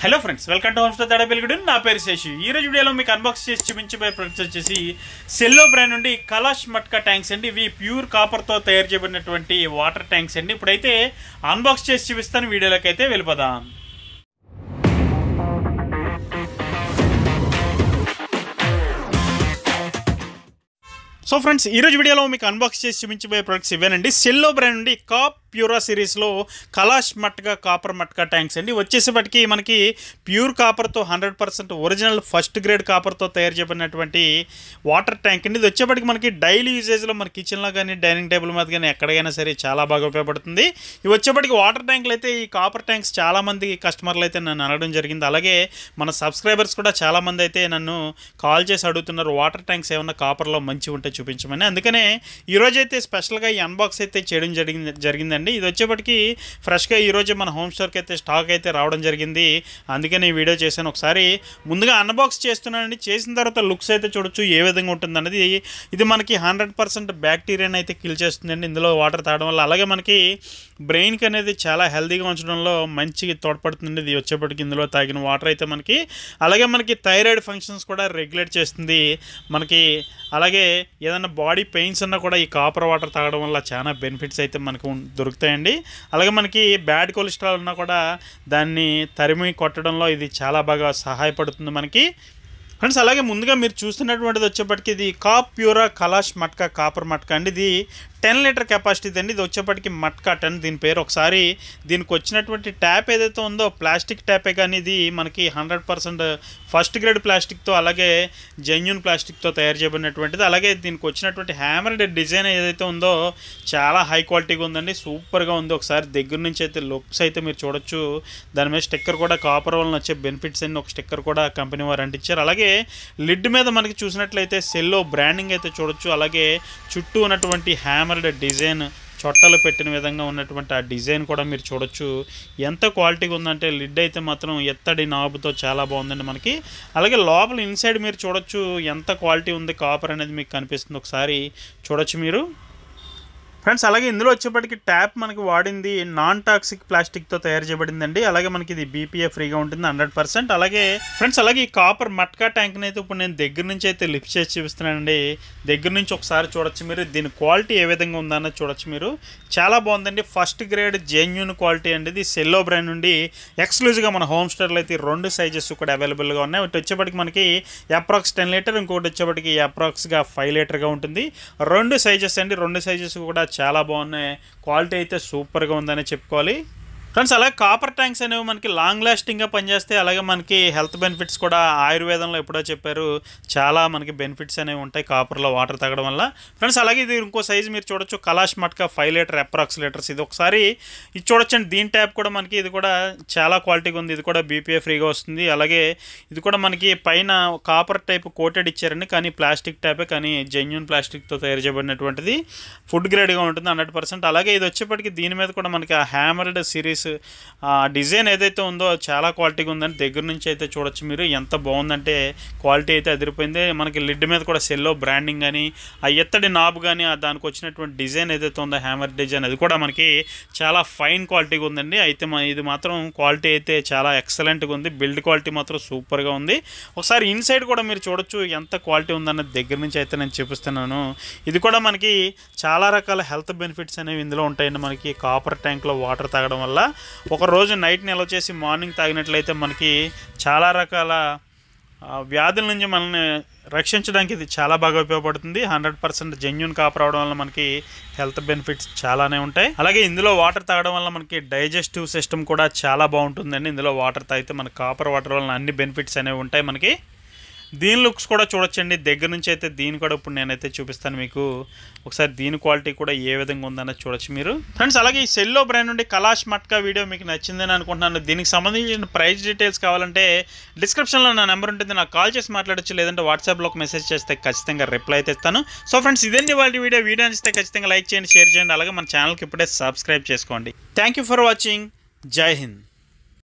Hello friends, welcome to homestay Thadabelgudu. నా పేరు శేషి. ఈ రోజు వీడియోలో మీకు అన్బాక్స్ చేసి చూపించబోయే ప్రొడక్ట్స్ వచ్చేసి సెల్లో బ్రాండ్ నుండి కలాష్ మట్కా ట్యాంక్స్ అండి. ఇవి ప్యూర్ కాపర్తో తయారు చేయబడినటువంటి వాటర్ ట్యాంక్స్ అండి. ఇప్పుడైతే అన్బాక్స్ చేసి చూపిస్తాను. వీడియోలోకి అయితే వెళ్ళిపోదాం. సో ఫ్రెండ్స్, ఈరోజు వీడియోలో మీకు అన్బాక్స్ చేసి చూపించబోయే ప్రొడక్ట్స్ ఇవేనండి. సెల్లో బ్రాండ్ నుండి కాప్ ప్యూరా సిరీస్లో కలాష్ మట్కా కాపర్ మట్కా ట్యాంక్స్ అండి. వచ్చేసేపటికి మనకి ప్యూర్ కాపర్తో 100% ఒరిజినల్ ఫస్ట్ గ్రేడ్ కాపర్తో తయారు చేయబడినటువంటి వాటర్ ట్యాంక్ అండి. ఇది వచ్చేప్పటికి మనకి డైలీ యూజేజ్లో మన కిచెన్లో కానీ డైనింగ్ టేబుల్ మీద కానీ ఎక్కడికైనా సరే చాలా బాగా ఉపయోగపడుతుంది. ఇవి వచ్చేప్పటికి వాటర్ ట్యాంకులు అయితే ఈ కాపర్ ట్యాంక్స్ చాలామంది కస్టమర్లు అయితే నన్ను అడగడం జరిగింది. అలాగే మన సబ్స్క్రైబర్స్ కూడా చాలామంది అయితే నన్ను కాల్ చేసి అడుగుతున్నారు, వాటర్ ట్యాంక్స్ ఏమన్నా కాపర్లో మంచి ఉంటే చూపించమని. అందుకనే ఈరోజు అయితే స్పెషల్గా ఈ అన్బాక్స్ అయితే చేయడం జరిగిందండి. ఇది వచ్చేప్పటికి ఫ్రెష్గా ఈరోజే మన హోమ్ స్టోర్కి అయితే స్టాక్ అయితే రావడం జరిగింది. అందుకని ఈ వీడియో చేశాను. ఒకసారి ముందుగా అన్బాక్స్ చేస్తున్నానండి. చేసిన తర్వాత లుక్స్ అయితే చూడొచ్చు ఏ విధంగా ఉంటుంది అన్నది. ఇది మనకి 100% బ్యాక్టీరియాని అయితే కిల్ చేస్తుందండి ఇందులో వాటర్ తాగడం వల్ల. అలాగే మనకి బ్రెయిన్కి అనేది చాలా హెల్తీగా ఉంచడంలో మంచి తోడ్పడుతుంది. ఇది వచ్చేప్పటికి ఇందులో తాగిన వాటర్ అయితే మనకి. అలాగే మనకి థైరాయిడ్ ఫంక్షన్స్ కూడా రెగ్యులేట్ చేస్తుంది మనకి. అలాగే ఏదైనా బాడీ పెయిన్స్ ఉన్నా కూడా ఈ కాపర్ వాటర్ తాగడం వల్ల చాలా బెనిఫిట్స్ అయితే మనకు దొరుకుతాయండి. అలాగే మనకి బ్యాడ్ కొలెస్ట్రాల్ ఉన్నా కూడా దాన్ని తరిమి కొట్టడంలో ఇది చాలా బాగా సహాయపడుతుంది మనకి ఫ్రెండ్స్. అలాగే ముందుగా మీరు చూస్తున్నటువంటిది వచ్చేప్పటికి ఇది కాప్ ప్యూరా కలాష్ మట్కా కాపర్ మట్కా అండి. ఇది 10 లీటర్ కెపాసిటీ అండి. ఇది వచ్చేప్పటికి మట్కా 10 దీని పేరు. ఒకసారి దీనికి వచ్చినటువంటి ట్యాప్ ఏదైతే ఉందో ప్లాస్టిక్ ట్యాపే, కానీ ఇది మనకి 100% ఫస్ట్ గ్రేడ్ ప్లాస్టిక్తో అలాగే జెన్యూన్ ప్లాస్టిక్తో తయారు చేయబడినటువంటిది. అలాగే దీనికి వచ్చినటువంటి హ్యామర్డ్ డిజైన్ ఏదైతే ఉందో చాలా హై క్వాలిటీగా ఉందండి, సూపర్గా ఉంది. ఒకసారి దగ్గర నుంచి అయితే లుక్స్ అయితే మీరు చూడొచ్చు. దాని మీద స్టిక్కర్ కూడా కాపర్ వలన వచ్చే బెనిఫిట్స్ అన్ని ఒక స్టిక్కర్ కూడా కంపెనీ వారు అంటించారు. అలాగే లిడ్ మీద మనకి చూసినట్లయితే సెల్లో బ్రాండింగ్ అయితే చూడొచ్చు. అలాగే చుట్టూ ఉన్నటువంటి హ్యామర్డ్ డిజైన్ చొట్టలు పెట్టిన విధంగా ఉన్నటువంటి ఆ డిజైన్ కూడా మీరు చూడొచ్చు. ఎంత క్వాలిటీగా ఉందంటే లిడ్ అయితే మాత్రం ఎత్తడి నాబుతో చాలా బాగుందండి మనకి. అలాగే లోపల ఇన్సైడ్ మీరు చూడొచ్చు ఎంత క్వాలిటీ ఉంది కాపర్ అనేది మీకు కనిపిస్తుంది. ఒకసారి చూడొచ్చు మీరు ఫ్రెండ్స్. అలాగే ఇందులో వచ్చేప్పటికి ట్యాప్ మనకి వాడింది నాన్ టాక్సిక్ ప్లాస్టిక్తో తయారు చేయబడిందండి. అలాగే మనకి ఇది బీపీఏ ఫ్రీగా ఉంటుంది 100%. అలాగే ఫ్రెండ్స్, అలాగే ఈ కాపర్ మట్కా ట్యాంక్ని అయితే ఇప్పుడు నేను దగ్గర నుంచి అయితే లిఫ్ట్ చేసి చూపిస్తున్నానండి. దగ్గర నుంచి ఒకసారి చూడొచ్చు మీరు. దీని క్వాలిటీ ఏ విధంగా ఉందన్నది చూడొచ్చు మీరు. చాలా బాగుందండి, ఫస్ట్ గ్రేడ్ జెన్యూన్ క్వాలిటీ అండి. ఇది సెల్లో బ్రాండ్ నుండి ఎక్స్క్లూజివ్గా మన హోమ్ స్టోర్లో అయితే 2 సైజెస్ కూడా అవైలబుల్గా ఉన్నాయి. ఒకటి వచ్చేప్పటికి మనకి అప్రాక్స్ 10 లీటర్, ఇంకొకటి వచ్చేప్పటికి అప్రాక్స్గా 5 లీటర్గా ఉంటుంది. 2 సైజెస్ అండి. 2 సైజెస్ కూడా చాలా బాగున్నాయి. క్వాలిటీ అయితే సూపర్గా ఉందని చెప్పుకోవాలి ఫ్రెండ్స్. అలాగే కాపర్ ట్యాంక్స్ అనేవి మనకి లాంగ్ లాస్టింగ్గా పనిచేస్తాయి. అలాగే మనకి హెల్త్ బెనిఫిట్స్ కూడా ఆయుర్వేదంలో ఎప్పుడో చెప్పారు, చాలా మనకి బెనిఫిట్స్ అనేవి ఉంటాయి కాపర్లో వాటర్ తాగడం వల్ల ఫ్రెండ్స్. అలాగే ఇది ఇంకో సైజు మీరు చూడొచ్చు, Kalash matka 5 litre approx litres. ఇది ఒకసారి ఇది చూడొచ్చండి. దీని ట్యాప్ కూడా మనకి ఇది కూడా చాలా క్వాలిటీగా ఉంది. ఇది కూడా బీపీఏ ఫ్రీగా వస్తుంది. అలాగే ఇది కూడా మనకి పైన కాపర్ టైప్ కోటెడ్ ఇచ్చారండి, కానీ ప్లాస్టిక్ ట్యాపే, కానీ జెన్యూన్ ప్లాస్టిక్తో తయారు చేయబడినటువంటిది. ఫుడ్ గ్రేడ్గా ఉంటుంది 100%. అలాగే ఇది వచ్చేప్పటికి దీని మీద కూడా మనకి ఆ హ్యామర్డ్ సిరీస్ డిజైన్ ఏదైతే ఉందో చాలా క్వాలిటీగా ఉందని దగ్గర నుంచి అయితే చూడొచ్చు మీరు. ఎంత బాగుందంటే క్వాలిటీ అయితే అదిరిపోయింది. మనకి లిడ్ మీద కూడా సెల్లో బ్రాండింగ్ కానీ ఆ ఎత్తడి నాబ్ కానీ దానికి వచ్చినటువంటి డిజైన్ ఏదైతే ఉందో హ్యామర్ డిజైన్, అది కూడా మనకి చాలా ఫైన్ క్వాలిటీగా ఉందండి. అయితే ఇది మాత్రం క్వాలిటీ అయితే చాలా ఎక్సలెంట్గా ఉంది. బిల్డ్ క్వాలిటీ మాత్రం సూపర్గా ఉంది. ఒకసారి ఇన్సైడ్ కూడా మీరు చూడొచ్చు ఎంత క్వాలిటీ ఉందన్నది దగ్గర నుంచి అయితే నేను చూపిస్తున్నాను. ఇది కూడా మనకి చాలా రకాల హెల్త్ బెనిఫిట్స్ అనేవి ఇందులో ఉంటాయండి. మనకి కాపర్ ట్యాంక్లో వాటర్ తాగడం వల్ల ఒక రోజు నైట్ నిల్వ చేసి మార్నింగ్ తాగినట్లయితే మనకి చాలా రకాల వ్యాధుల నుంచి మనల్ని రక్షించడానికి ఇది చాలా బాగా ఉపయోగపడుతుంది. 100% జెన్యూన్ కాపర్ అవడం వల్ల మనకి హెల్త్ బెనిఫిట్స్ చాలానే ఉంటాయి. అలాగే ఇందులో వాటర్ తాగడం వల్ల మనకి డైజెస్టివ్ సిస్టమ్ కూడా చాలా బాగుంటుందండి. ఇందులో వాటర్ తాగితే మనకి కాపర్ వాటర్ వల్ల అన్ని బెనిఫిట్స్ అనేవి ఉంటాయి మనకి. దీని లుక్స్ కూడా చూడొచ్చండి దగ్గర నుంచి అయితే. దీని కూడా ఇప్పుడు నేనైతే చూపిస్తాను మీకు. ఒకసారి దీని క్వాలిటీ కూడా ఏ విధంగా ఉందన్నది చూడొచ్చు మీరు ఫ్రెండ్స్. అలాగే ఈ సెల్లో బ్రాండ్ నుండి కలాష్ మట్కా వీడియో మీకు నచ్చిందని అనుకుంటున్నాను. దీనికి సంబంధించిన ప్రైస్ డీటెయిల్స్ కావాలంటే డిస్క్రిప్షన్లో నా నెంబర్ ఉంటుంది, నాకు కాల్ చేసి మాట్లాడచ్చు. లేదంటే వాట్సాప్లో ఒక మెసేజ్ చేస్తే ఖచ్చితంగా రిప్లై అయితే ఇస్తాను. సో ఫ్రెండ్స్, ఇదండి వాళ్ళ వీడియో నచ్చితే ఖచ్చితంగా లైక్ చేయండి, షేర్ చేయండి. అలాగే మన ఛానల్కి ఇప్పుడే సబ్స్క్రైబ్ చేసుకోండి. Thank you for watching. జై హింద్.